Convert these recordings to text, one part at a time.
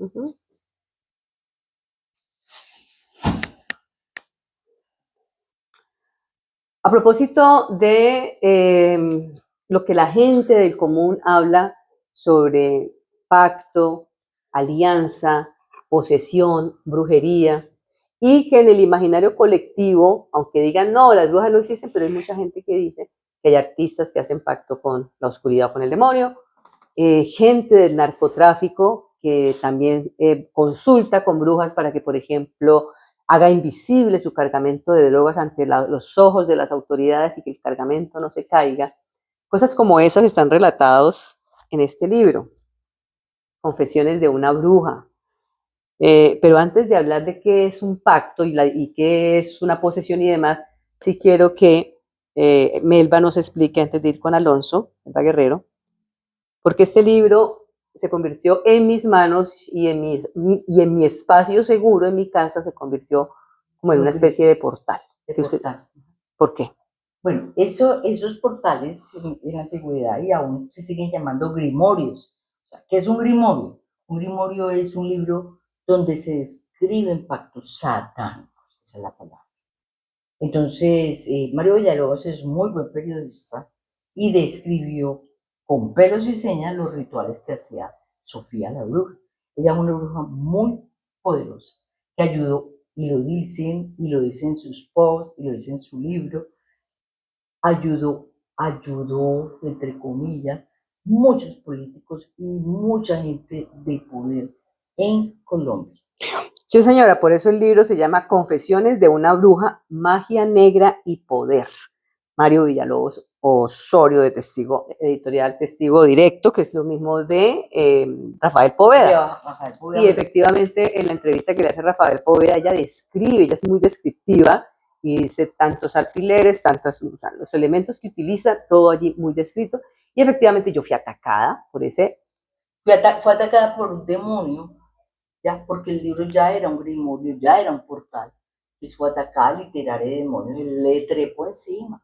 Ujú. A propósito de lo que la gente del común habla sobre pacto, alianza, posesión, brujería, y que en el imaginario colectivo, aunque digan no, las brujas no existen, pero hay mucha gente que dice que hay artistas que hacen pacto con la oscuridad o con el demonio, gente del narcotráfico que también consulta con brujas para que, por ejemplo, haga invisible su cargamento de drogas ante los ojos de las autoridades y que el cargamento no se caiga. Cosas como esas están relatados en este libro, Confesiones de una bruja. Pero antes de hablar de qué es un pacto y qué es una posesión y demás, sí quiero que Melba nos explique, antes de ir con Alonso, Melba Guerrero, porque este libro se convirtió en mis manos y en mi espacio seguro, en mi casa, se convirtió como en una especie de portal. ¿Por qué? Bueno, esos portales en la antigüedad y aún se siguen llamando grimorios. O sea, ¿qué es un grimorio? Un grimorio es un libro donde se describen pactos satánicos, esa es la palabra. Entonces, Mario Villalobos es muy buen periodista y describió con pelos y señas los rituales que hacía Sofía la bruja. Ella es una bruja muy poderosa que ayudó, y lo dice en sus posts, y lo dice en su libro, ayudó, entre comillas, muchos políticos y mucha gente de poder en Colombia. Sí, señora, por eso el libro se llama Confesiones de una bruja, magia negra y poder. Mario Villalobos Osorio, de Testigo, editorial Testigo Directo, que es lo mismo de Rafael Poveda. Y efectivamente, en la entrevista que le hace Rafael Poveda, ella describe, ella es muy descriptiva, y dice tantos alfileres, o sea, los elementos que utiliza, todo allí muy descrito. Y efectivamente yo fui atacada por ese. Fue atacada por un demonio, ya, porque el libro ya era un grimorio, ya era un portal. Y fue atacada literaria de demonios, y le trepó encima.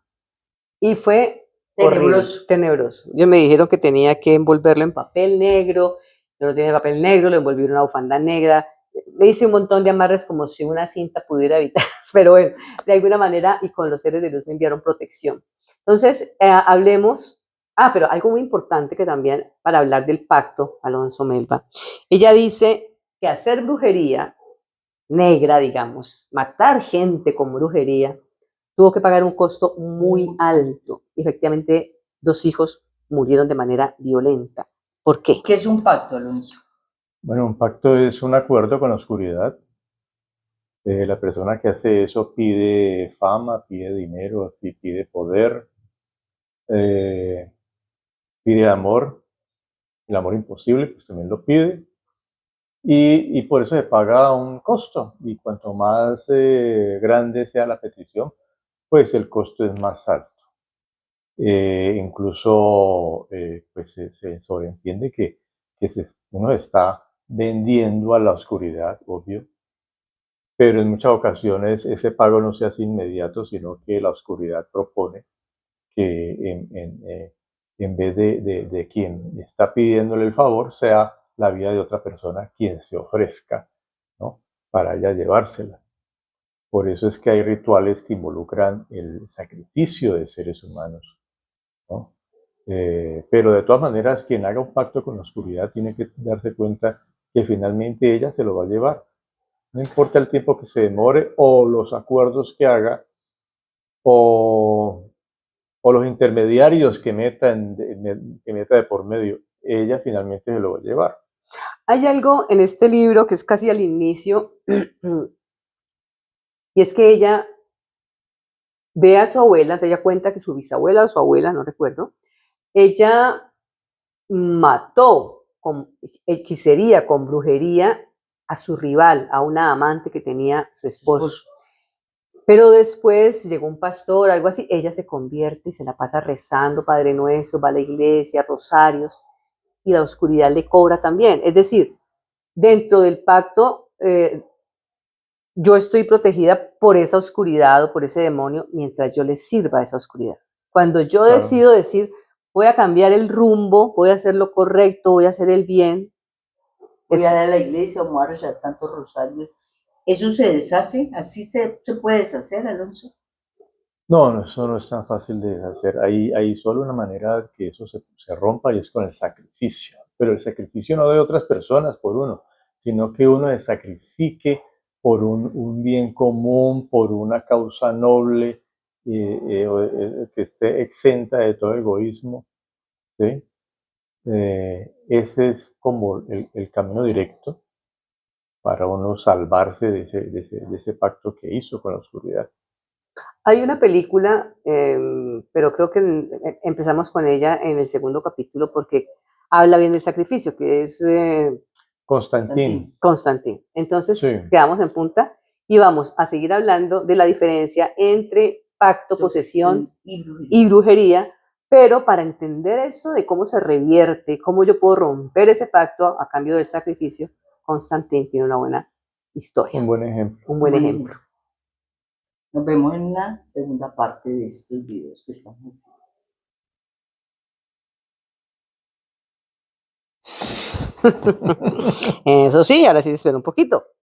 Y fue tenebroso. Tenebroso. Ellos me dijeron que tenía que envolverlo en papel negro. Yo no tenía papel negro, lo envolví en una bufanda negra. Le hice un montón de amarres como si una cinta pudiera evitar, pero bueno, de alguna manera, y con los seres de luz me enviaron protección. Entonces, hablemos. Pero algo muy importante que también, para hablar del pacto, Alonso Melba, ella dice que hacer brujería negra, digamos, matar gente con brujería, tuvo que pagar un costo muy alto. Y efectivamente, 2 hijos murieron de manera violenta. ¿Por qué? ¿Qué es un pacto, Alonso? Bueno, un pacto es un acuerdo con la oscuridad. La persona que hace eso pide fama, pide dinero, pide poder, pide amor. El amor imposible, pues también lo pide. Y por eso se paga un costo. Y cuanto más grande sea la petición, pues el costo es más alto. Incluso pues se sobreentiende que uno está vendiendo a la oscuridad, obvio, pero en muchas ocasiones ese pago no se hace inmediato, sino que la oscuridad propone que en vez de quien está pidiéndole el favor, sea la vida de otra persona quien se ofrezca, ¿no?, para ella llevársela. Por eso es que hay rituales que involucran el sacrificio de seres humanos, ¿no? Pero de todas maneras, quien haga un pacto con la oscuridad tiene que darse cuenta que finalmente ella se lo va a llevar. No importa el tiempo que se demore o los acuerdos que haga o los intermediarios que meta de por medio, ella finalmente se lo va a llevar. Hay algo en este libro que es casi al inicio, y es que ella ve a su abuela, o sea, ella cuenta que su bisabuela o su abuela, no recuerdo, ella mató con hechicería, con brujería, a su rival, a una amante que tenía su esposo. Pero después llegó un pastor, algo así, ella se convierte y se la pasa rezando Padre Nuestro, va a la iglesia, rosarios, y la oscuridad le cobra también. Es decir, dentro del pacto, yo estoy protegida por esa oscuridad o por ese demonio mientras yo le sirva a esa oscuridad. Cuando yo decido decir, voy a cambiar el rumbo, voy a hacer lo correcto, voy a hacer el bien, voy Es- a ir a la iglesia, o voy a rezar tantos rosarios. ¿Eso se deshace? ¿Así se puede deshacer, Alonso? No, no, eso no es tan fácil de hacer. Hay solo una manera que eso se rompa y es con el sacrificio. Pero el sacrificio no de otras personas por uno, sino que uno se sacrifique por un bien común, por una causa noble, que esté exenta de todo egoísmo, ¿sí? Ese es como el camino directo para uno salvarse de ese pacto que hizo con la oscuridad. Hay una película, pero creo que empezamos con ella en el segundo capítulo porque habla bien del sacrificio, que es Constantín, Constantine. Entonces, sí, quedamos en punta y vamos a seguir hablando de la diferencia entre pacto, posesión y brujería, pero para entender esto de cómo se revierte, cómo yo puedo romper ese pacto a cambio del sacrificio, Constantine tiene una buena historia, un buen ejemplo. un buen ejemplo. Nos vemos en la segunda parte de estos videos que estamos haciendo. Eso sí, ahora sí espero un poquito.